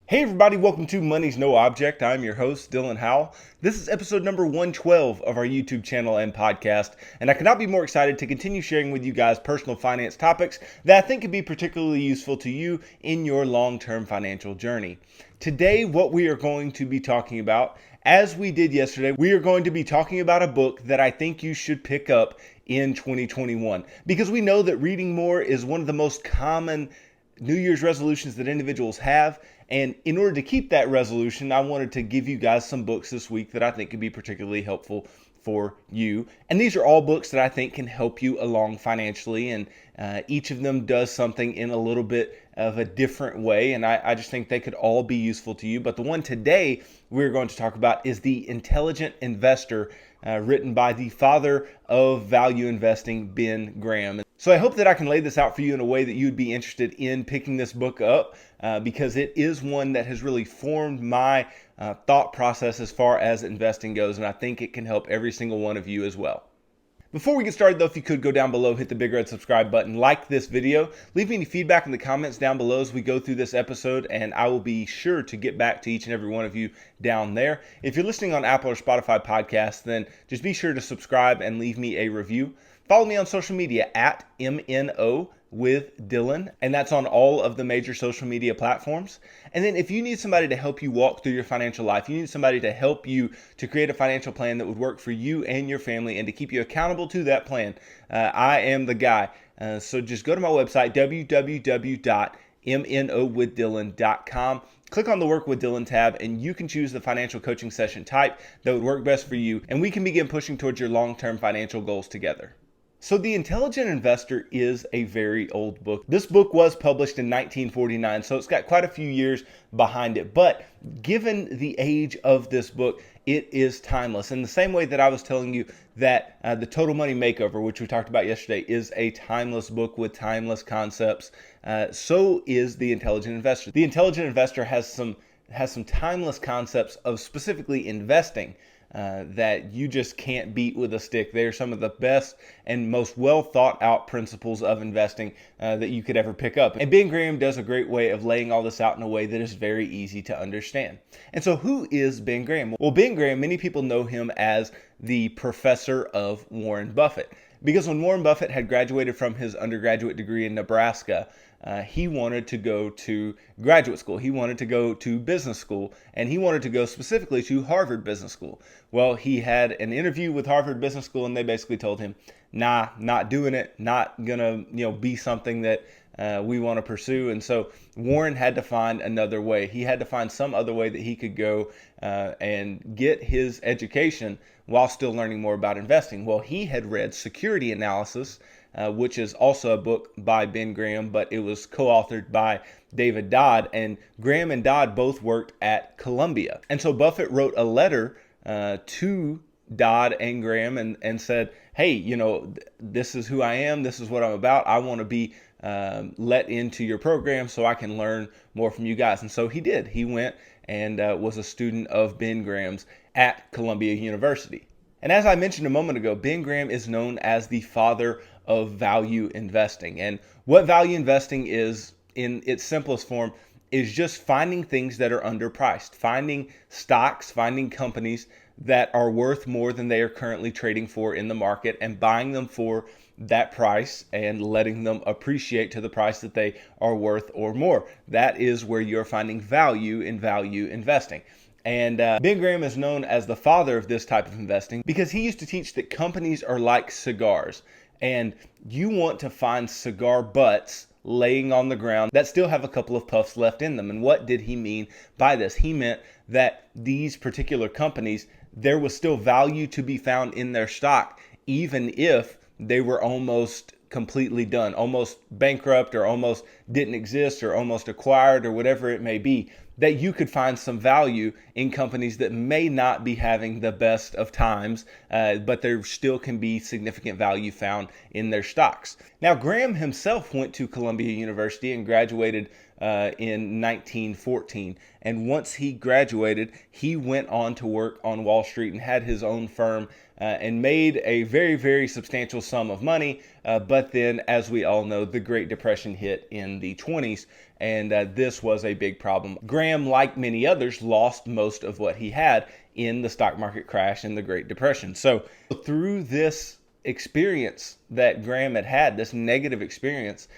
Hey everybody, welcome to Money's No Object. I'm your host, Dylan Howell. This is episode number 112 of our YouTube channel and podcast, and I could not be more excited to continue sharing with you guys personal finance topics that I think could be particularly useful to you in your long-term financial journey. Today, what we are going to be talking about, as we did yesterday, we are going to be talking about a book that I think you should pick up in 2021, because we know that reading more is one of the most common New Year's resolutions that individuals have. And in order to keep that resolution, I wanted to give you guys some books this week that I think could be particularly helpful for you. And these are all books that I think can help you along financially. And each of them does something in a little bit of a different way. And I just think they could all be useful to you. But the one today we're going to talk about is The Intelligent Investor, written by the father of value investing, Ben Graham. So I hope that I can lay this out for you in a way that you'd be interested in picking this book up, because it is one that has really formed my thought process as far as investing goes, and I think it can help every single one of you as well. Before we get started though, if you could go down below, hit the big red subscribe button, like this video, leave me any feedback in the comments down below as we go through this episode, and I will be sure to get back to each and every one of you down there. If you're listening on Apple or Spotify podcasts, then just be sure to subscribe and leave me a review. Follow me on social media at MNO with Dylan, and that's on all of the major social media platforms. And then if you need somebody to help you walk through your financial life, you need somebody to help you to create a financial plan that would work for you and your family and to keep you accountable to that plan, I am the guy. So just go to my website, www.mnowithdylan.com. Click on the Work with Dylan tab, and you can choose the financial coaching session type that would work best for you, and we can begin pushing towards your long-term financial goals together. So The Intelligent Investor is a very old book. This book was published in 1949, so it's got quite a few years behind it. But given the age of this book, it is timeless. In the same way that I was telling you that The Total Money Makeover, which we talked about yesterday, is a timeless book with timeless concepts, so is The Intelligent Investor. The Intelligent Investor has some timeless concepts of specifically investing that you just can't beat with a stick. They're some of the best and most well thought out principles of investing that you could ever pick up. And Ben Graham does a great way of laying all this out in a way that is very easy to understand. And so who is Ben Graham? Well, Ben Graham, many people know him as the professor of Warren Buffett, because when Warren Buffett had graduated from his undergraduate degree in Nebraska, he wanted to go to graduate school. He wanted to go to business school, and he wanted to go specifically to Harvard Business School. Well, he had an interview with Harvard Business School, and they basically told him, nah, not doing it, not gonna be something that we want to pursue. And so Warren had to find another way. He had to find some other way that he could go and get his education while still learning more about investing. Well, he had read Security Analysis, which is also a book by Ben Graham, but it was co-authored by David Dodd, and Graham and Dodd both worked at Columbia. And so Buffett wrote a letter to Dodd and Graham and said, hey, this is who I am, this is what I'm about, I want to be let into your program so I can learn more from you guys. And so he did. He went and was a student of Ben Graham's at Columbia University. And as I mentioned a moment ago, Ben Graham is known as the father of value investing. And what value investing is, in its simplest form, is just finding things that are underpriced, finding stocks, finding companies that are worth more than they are currently trading for in the market, and buying them for that price and letting them appreciate to the price that they are worth or more. That is where you're finding value in value investing. And Ben Graham is known as the father of this type of investing because he used to teach that companies are like cigars, and you want to find cigar butts laying on the ground that still have a couple of puffs left in them. And what did he mean by this? He meant that these particular companies, there was still value to be found in their stock, even if they were almost completely done, almost bankrupt, or almost didn't exist, or almost acquired, or whatever it may be, that you could find some value in companies that may not be having the best of times, but there still can be significant value found in their stocks. Now, Graham himself went to Columbia University and graduated in 1914. And once he graduated, he went on to work on Wall Street and had his own firm and made a very, very substantial sum of money. But then, as we all know, the Great Depression hit in the 20s, and this was a big problem. Graham Graham, like many others, lost most of what he had in the stock market crash and the Great Depression. So through this experience that Graham had, this negative experience,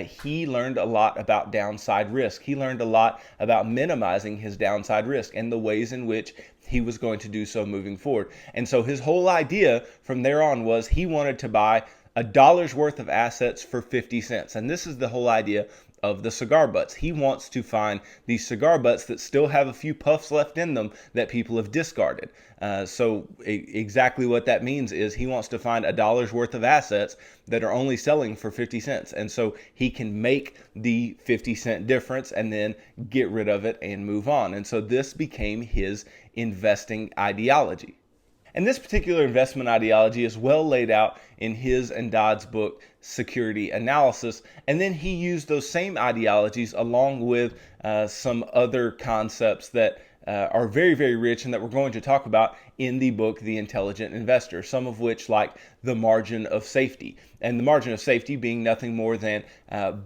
he learned a lot about downside risk. He learned a lot about minimizing his downside risk and the ways in which he was going to do so moving forward. And so his whole idea from there on was he wanted to buy $1 worth of assets for 50 cents. And this is the whole idea of the cigar butts. He wants to find these cigar butts that still have a few puffs left in them that people have discarded. Exactly what that means is he wants to find $1 worth of assets that are only selling for 50 cents. And so he can make the 50-cent difference and then get rid of it and move on. And so this became his investing ideology. And this particular investment ideology is well laid out in his and Dodd's book, Security Analysis. And then he used those same ideologies along with some other concepts that are very, very rich and that we're going to talk about in the book, The Intelligent Investor, some of which like the margin of safety. And the margin of safety being nothing more than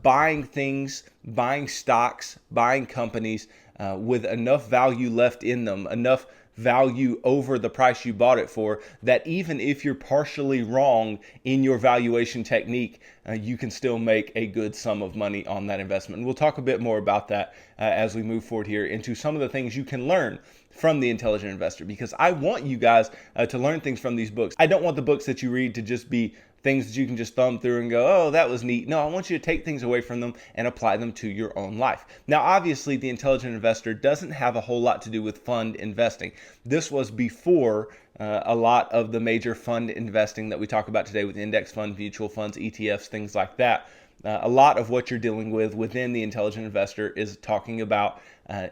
buying things, buying stocks, buying companies with enough value left in them, enough value over the price you bought it for, that even if you're partially wrong in your valuation technique, you can still make a good sum of money on that investment. And we'll talk a bit more about that as we move forward here into some of the things you can learn from The Intelligent Investor, because I want you guys to learn things from these books. I don't want the books that you read to just be things that you can just thumb through and go, oh, that was neat. No, I want you to take things away from them and apply them to your own life. Now, obviously, The Intelligent Investor doesn't have a whole lot to do with fund investing. This was before a lot of the major fund investing that we talk about today with index funds, mutual funds, ETFs, things like that. A lot of what you're dealing with within The Intelligent Investor is talking about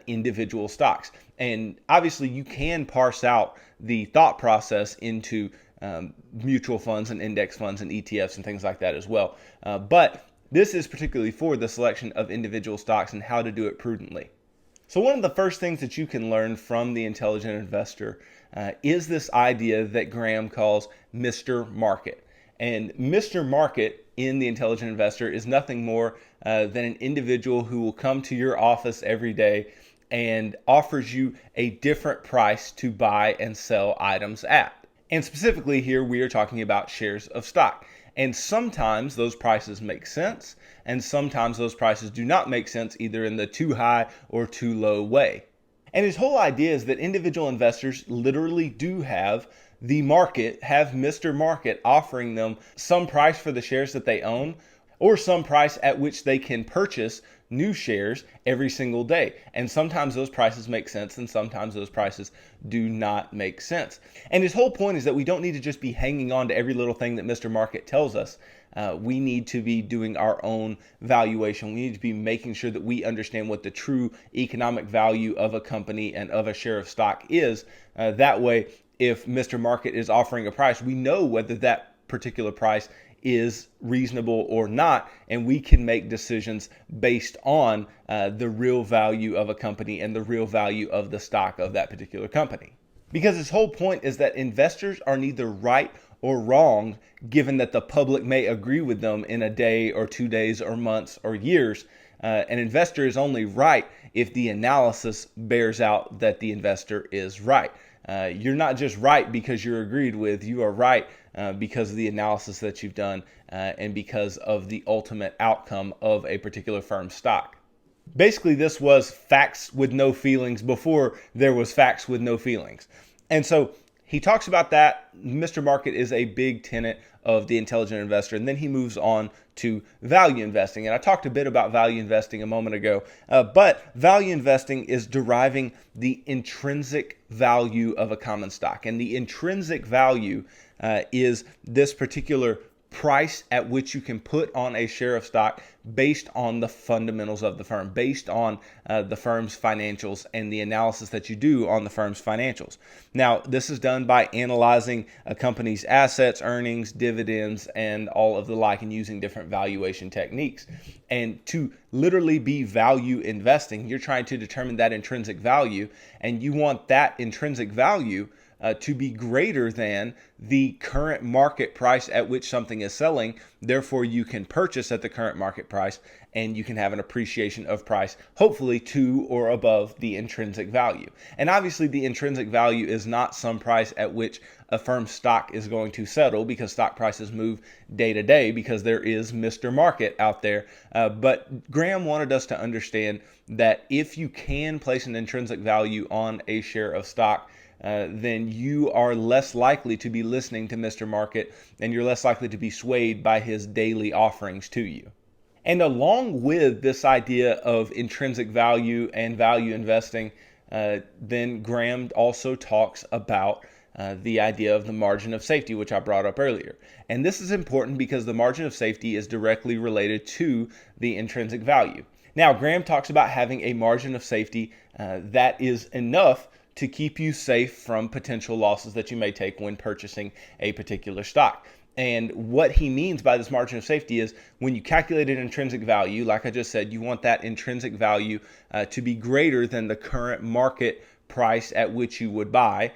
individual stocks. And obviously, you can parse out the thought process into mutual funds and index funds and ETFs and things like that as well. But this is particularly for the selection of individual stocks and how to do it prudently. So one of the first things that you can learn from The Intelligent Investor is this idea that Graham calls Mr. Market. And Mr. Market in The Intelligent Investor is nothing more than an individual who will come to your office every day and offers you a different price to buy and sell items at. And specifically here, we are talking about shares of stock. And sometimes those prices make sense, and sometimes those prices do not make sense, either in the too high or too low way. And his whole idea is that individual investors literally do have the market, have Mr. Market offering them some price for the shares that they own, or some price at which they can purchase new shares every single day. And sometimes those prices make sense and sometimes those prices do not make sense. And his whole point is that we don't need to just be hanging on to every little thing that Mr. Market tells us. We need to be doing our own valuation. We need to be making sure that we understand what the true economic value of a company and of a share of stock is. That way, if Mr. Market is offering a price, we know whether that particular price is reasonable or not, and we can make decisions based on the real value of a company and the real value of the stock of that particular company. Because his whole point is that investors are neither right or wrong, given that the public may agree with them in a day or 2 days or months or years. An investor is only right if the analysis bears out that the investor is right. You're not just right because you're agreed with, you are right because of the analysis that you've done and because of the ultimate outcome of a particular firm's stock. Basically, this was facts with no feelings before there was facts with no feelings. And so he talks about that. Mr. Market is a big tenet of The Intelligent Investor. And then he moves on to value investing. And I talked a bit about value investing a moment ago. But value investing is deriving the intrinsic value of a common stock. And the intrinsic value is this particular price at which you can put on a share of stock based on the fundamentals of the firm, based on the firm's financials and the analysis that you do on the firm's financials. Now, this is done by analyzing a company's assets, earnings, dividends, and all of the like, and using different valuation techniques. And to literally be value investing, you're trying to determine that intrinsic value, and you want that intrinsic value to be greater than the current market price at which something is selling. Therefore, you can purchase at the current market price and you can have an appreciation of price, hopefully to or above the intrinsic value. And obviously, the intrinsic value is not some price at which a firm's stock is going to settle, because stock prices move day to day because there is Mr. Market out there. But Graham wanted us to understand that if you can place an intrinsic value on a share of stock, then you are less likely to be listening to Mr. Market, and you're less likely to be swayed by his daily offerings to you. And along with this idea of intrinsic value and value investing, then Graham also talks about the idea of the margin of safety, which I brought up earlier. And this is important because the margin of safety is directly related to the intrinsic value. Now, Graham talks about having a margin of safety that is enough to keep you safe from potential losses that you may take when purchasing a particular stock. And what he means by this margin of safety is when you calculate an intrinsic value, like I just said, you want that intrinsic value to be greater than the current market price at which you would buy.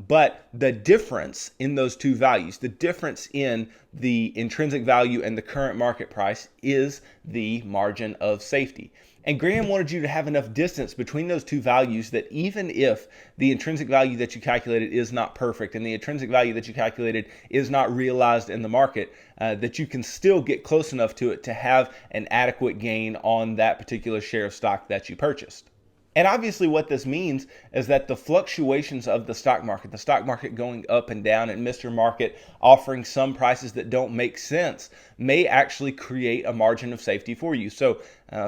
But the difference in those two values, the difference in the intrinsic value and the current market price, is the margin of safety. And Graham wanted you to have enough distance between those two values that even if the intrinsic value that you calculated is not perfect and the intrinsic value that you calculated is not realized in the market, that you can still get close enough to it to have an adequate gain on that particular share of stock that you purchased. And obviously what this means is that the fluctuations of the stock market going up and down, and Mr. Market offering some prices that don't make sense, may actually create a margin of safety for you. So,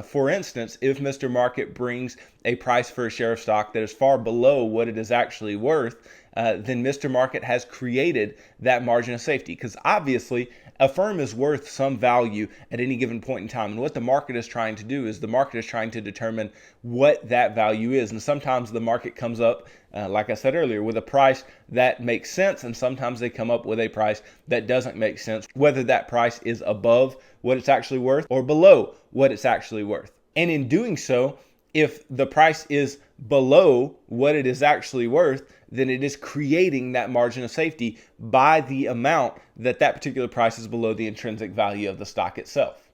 for instance, if Mr. Market brings a price for a share of stock that is far below what it is actually worth, then Mr. Market has created that margin of safety, because obviously a firm is worth some value at any given point in time. And what the market is trying to do is the market is trying to determine what that value is. And sometimes the market comes up, like I said earlier, with a price that makes sense. And sometimes they come up with a price that doesn't make sense, whether that price is above what it's actually worth or below what it's actually worth. And in doing so, if the price is below what it is actually worth, then it is creating that margin of safety by the amount that that particular price is below the intrinsic value of the stock itself.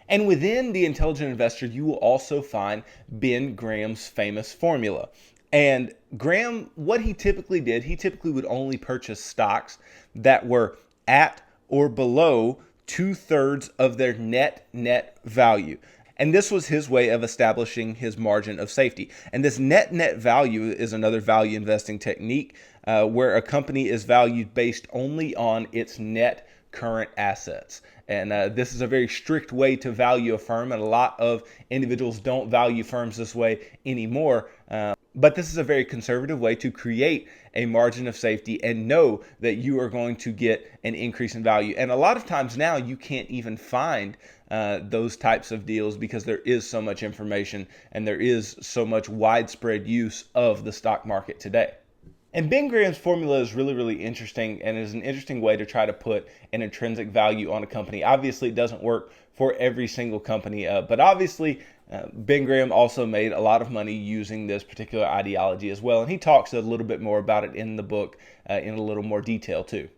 And within The Intelligent Investor, you will also find Ben Graham's famous formula. And Graham, what he typically did, he typically would only purchase stocks that were at or below 2/3 of their net value. And this was his way of establishing his margin of safety. And this net value is another value investing technique where a company is valued based only on its net current assets. And this is a very strict way to value a firm, and a lot of individuals don't value firms this way anymore. But this is a very conservative way to create a margin of safety and know that you are going to get an increase in value. And a lot of times now you can't even find those types of deals because there is so much information and there is so much widespread use of the stock market today. And Ben Graham's formula is really, really interesting, and is an interesting way to try to put an intrinsic value on a company. Obviously, it doesn't work for every single company, but obviously, Ben Graham also made a lot of money using this particular ideology as well, and he talks a little bit more about it in the book in a little more detail too.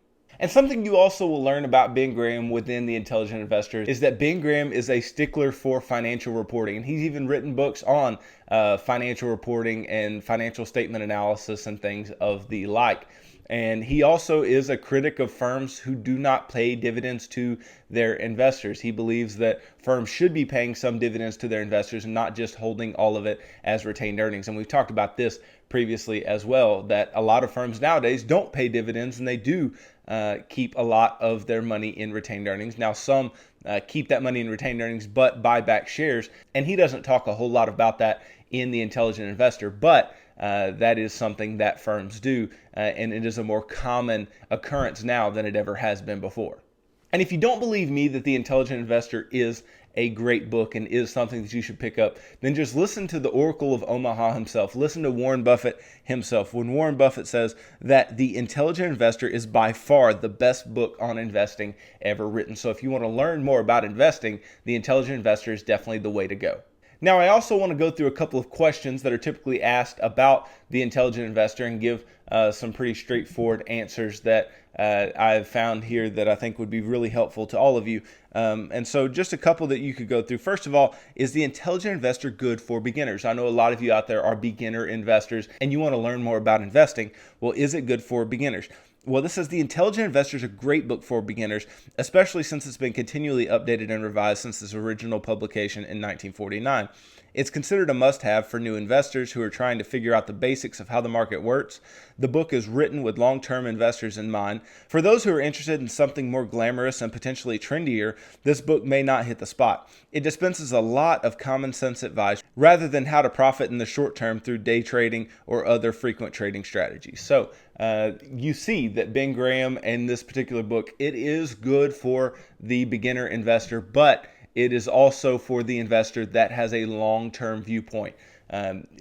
And something you also will learn about Ben Graham within The Intelligent Investor is that Ben Graham is a stickler for financial reporting. And he's even written books on financial reporting and financial statement analysis and things of the like. And he also is a critic of firms who do not pay dividends to their investors. He believes that firms should be paying some dividends to their investors and not just holding all of it as retained earnings. And we've talked about this previously as well, that a lot of firms nowadays don't pay dividends, and they do keep a lot of their money in retained earnings. Now, some keep that money in retained earnings but buy back shares, and he doesn't talk a whole lot about that in The Intelligent Investor, but that is something that firms do, and it is a more common occurrence now than it ever has been before. And if you don't believe me that The Intelligent Investor is a great book and is something that you should pick up, then just listen to the Oracle of Omaha himself. Listen to Warren Buffett himself. When Warren Buffett says that The Intelligent Investor is by far the best book on investing ever written. So if you want to learn more about investing, The Intelligent Investor is definitely the way to go. Now, I also want to go through a couple of questions that are typically asked about the intelligent investor and give some pretty straightforward answers that I've found here that I think would be really helpful to all of you. And so just a couple that you could go through. First of all, is the intelligent investor good for beginners? I know a lot of you out there are beginner investors and you want to learn more about investing. Well, is it good for beginners? Well, this says The Intelligent Investor is a great book for beginners, especially since it's been continually updated and revised since its original publication in 1949. It's considered a must-have for new investors who are trying to figure out the basics of how the market works. The book is written with long-term investors in mind. For those who are interested in something more glamorous and potentially trendier, this book may not hit the spot. It dispenses a lot of common sense advice rather than how to profit in the short term through day trading or other frequent trading strategies. So you see that Ben Graham and this particular book, it is good for the beginner investor, but it is also for the investor that has a long-term viewpoint.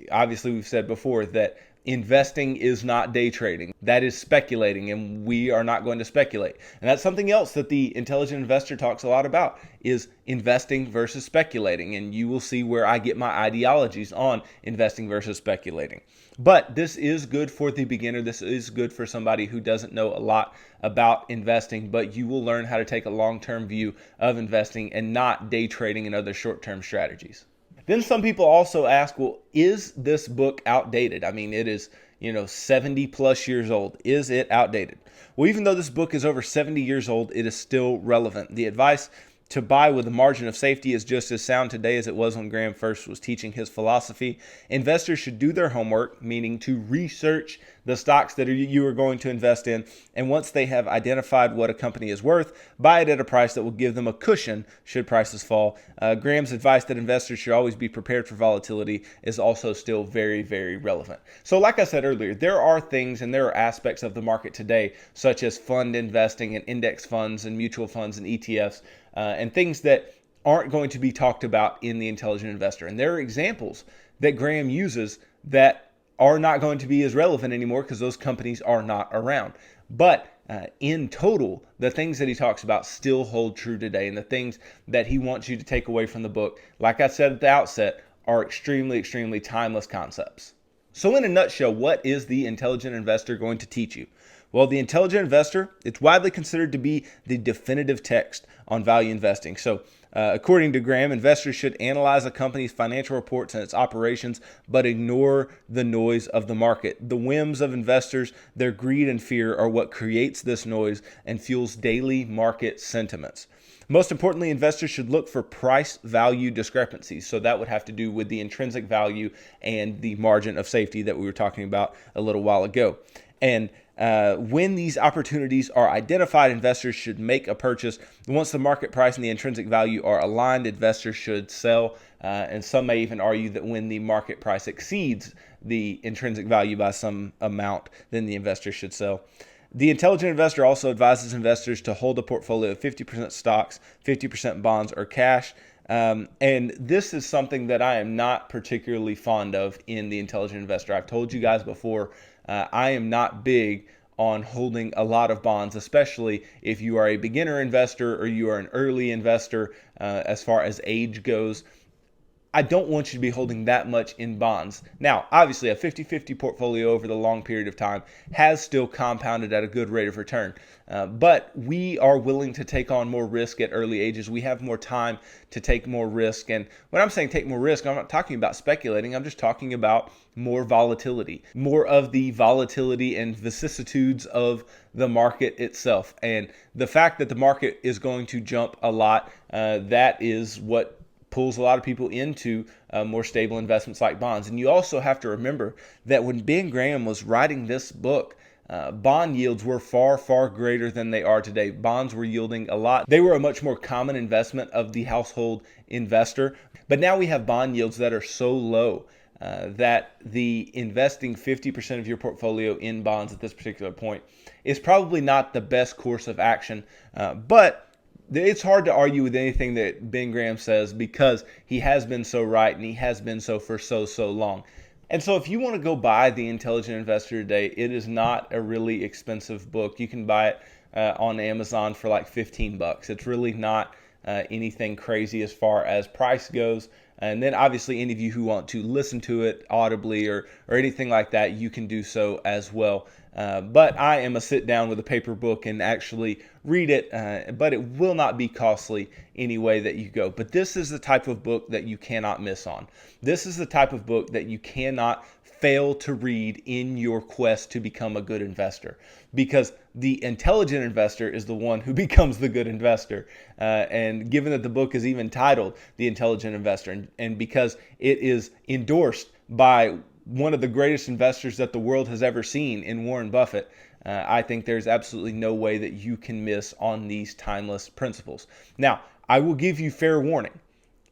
Obviously, we've said before that investing is not day trading. That is speculating, and we are not going to speculate. And that's something else that the intelligent investor talks a lot about, is investing versus speculating. And you will see where I get my ideologies on investing versus speculating. But this is good for the beginner. This is good for somebody who doesn't know a lot about investing, but you will learn how to take a long-term view of investing and not day trading and other short-term strategies. Then some people also ask, well, is this book outdated? I mean, it is, 70 plus years old. Is it outdated? Well, even though this book is over 70 years old, it is still relevant. The advice to buy with a margin of safety is just as sound today as it was when Graham first was teaching his philosophy. Investors should do their homework, meaning to research the stocks that you are going to invest in. And once they have identified what a company is worth, buy it at a price that will give them a cushion should prices fall. Graham's advice that investors should always be prepared for volatility is also still very, very relevant. So like I said earlier, there are things and there are aspects of the market today, such as fund investing and index funds and mutual funds and ETFs, and things that aren't going to be talked about in The Intelligent Investor. And there are examples that Graham uses that are not going to be as relevant anymore because those companies are not around. But in total, the things that he talks about still hold true today. And the things that he wants you to take away from the book, like I said at the outset, are extremely, extremely timeless concepts. So in a nutshell, what is The Intelligent Investor going to teach you? Well, The Intelligent Investor, it's widely considered to be the definitive text on value investing. So according to Graham, investors should analyze a company's financial reports and its operations, but ignore the noise of the market. The whims of investors, their greed and fear are what creates this noise and fuels daily market sentiments. Most importantly, investors should look for price-value discrepancies. So that would have to do with the intrinsic value and the margin of safety that we were talking about a little while ago. And when these opportunities are identified, investors should make a purchase. Once the market price and the intrinsic value are aligned, investors should sell. And some may even argue that when the market price exceeds the intrinsic value by some amount, then the investor should sell. The Intelligent Investor also advises investors to hold a portfolio of 50% stocks, 50% bonds, or cash. And this is something that I am not particularly fond of in The Intelligent Investor. I've told you guys before, I am not big on holding a lot of bonds, especially if you are a beginner investor or you are an early investor as far as age goes. I don't want you to be holding that much in bonds. Now, obviously, a 50-50 portfolio over the long period of time has still compounded at a good rate of return. But we are willing to take on more risk at early ages. We have more time to take more risk. And when I'm saying take more risk, I'm not talking about speculating. I'm just talking about more volatility, more of the volatility and vicissitudes of the market itself. And the fact that the market is going to jump a lot, that is what pulls a lot of people into more stable investments like bonds. And you also have to remember that when Ben Graham was writing this book, bond yields were far, far greater than they are today. Bonds were yielding a lot. They were a much more common investment of the household investor. But now we have bond yields that are so low that the investing 50% of your portfolio in bonds at this particular point is probably not the best course of action. But it's hard to argue with anything that Ben Graham says because he has been so right and he has been so for so long. And so if you want to go buy The Intelligent Investor today, it is not a really expensive book. You can buy it on Amazon for like $15. It's really not anything crazy as far as price goes. And then obviously any of you who want to listen to it audibly or anything like that, you can do so as well. But I am a sit down with a paper book and actually read it, but it will not be costly any way that you go. But this is the type of book that you cannot miss on. This is the type of book that you cannot fail to read in your quest to become a good investor, because the intelligent investor is the one who becomes the good investor. And given that the book is even titled The Intelligent Investor, and because it is endorsed by one of the greatest investors that the world has ever seen in Warren Buffett, I think there's absolutely no way that you can miss on these timeless principles. Now, I will give you fair warning.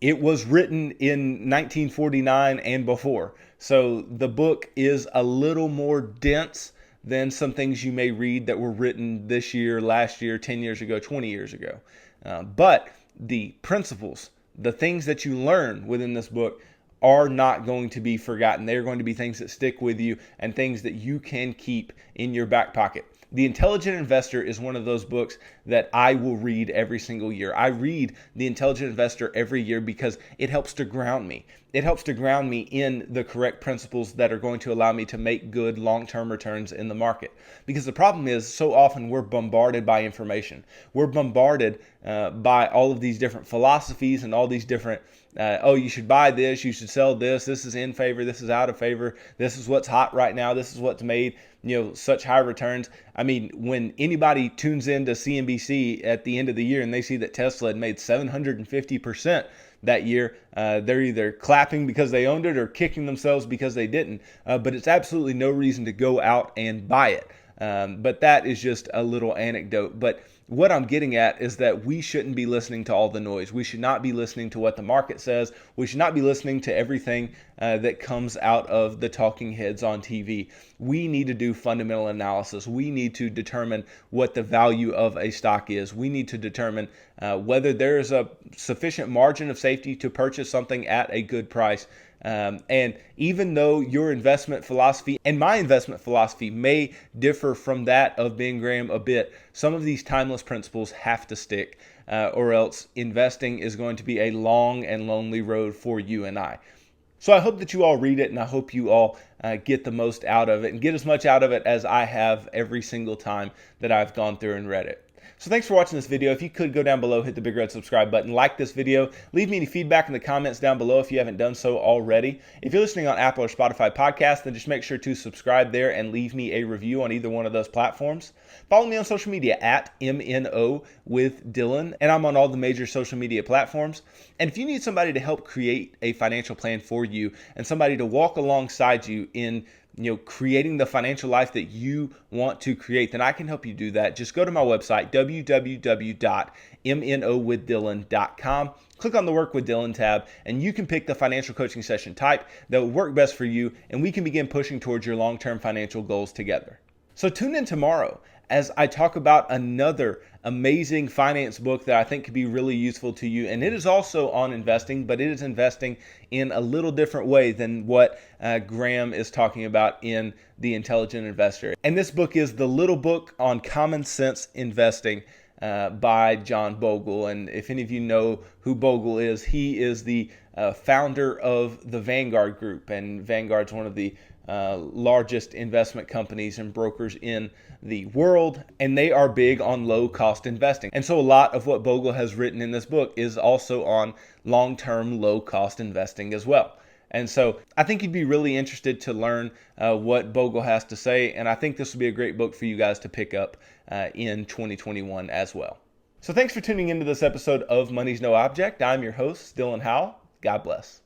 It was written in 1949 and before, so the book is a little more dense than some things you may read that were written this year, last year, 10 years ago, 20 years ago. But the principles, the things that you learn within this book are not going to be forgotten. They're going to be things that stick with you and things that you can keep in your back pocket. The Intelligent Investor is one of those books that I will read every single year. I read The Intelligent Investor every year because it helps to ground me. It helps to ground me in the correct principles that are going to allow me to make good long-term returns in the market. Because the problem is, so often we're bombarded by information. We're bombarded by all of these different philosophies and all these different, oh, you should buy this, you should sell this, this is in favor, this is out of favor, this is what's hot right now, this is what's made such high returns. I mean, when anybody tunes into CNBC at the end of the year and they see that Tesla had made 750% that year, they're either clapping because they owned it or kicking themselves because they didn't. But it's absolutely no reason to go out and buy it. But that is just a little anecdote. But what I'm getting at is that we shouldn't be listening to all the noise. We should not be listening to what the market says. We should not be listening to everything that comes out of the talking heads on TV. We need to do fundamental analysis. We need to determine what the value of a stock is. We need to determine whether there is a sufficient margin of safety to purchase something at a good price. And even though your investment philosophy and my investment philosophy may differ from that of Ben Graham a bit, some of these timeless principles have to stick, or else investing is going to be a long and lonely road for you and I. So I hope that you all read it, and I hope you all get the most out of it and get as much out of it as I have every single time that I've gone through and read it. So thanks for watching this video. If you could go down below, hit the big red subscribe button, like this video, leave me any feedback in the comments down below if you haven't done so already. If you're listening on Apple or Spotify podcasts, then just make sure to subscribe there and leave me a review on either one of those platforms. Follow me on social media at MNO with Dylan, and I'm on all the major social media platforms. And if you need somebody to help create a financial plan for you and somebody to walk alongside you in creating the financial life that you want to create, then I can help you do that. Just go to my website, www.mnowithdylan.com. Click on the Work with Dylan tab, and you can pick the financial coaching session type that will work best for you, and we can begin pushing towards your long-term financial goals together. So tune in tomorrow as I talk about another amazing finance book that I think could be really useful to you. And it is also on investing, but it is investing in a little different way than what Graham is talking about in The Intelligent Investor. And this book is The Little Book on Common Sense Investing by John Bogle. And if any of you know who Bogle is, he is the founder of the Vanguard Group. And Vanguard's one of the largest investment companies and brokers in the world, and they are big on low-cost investing. And so a lot of what Bogle has written in this book is also on long-term low-cost investing as well. And so I think you'd be really interested to learn what Bogle has to say, and I think this will be a great book for you guys to pick up in 2021 as well. So thanks for tuning into this episode of Money's No Object. I'm your host, Dylan Howell. God bless.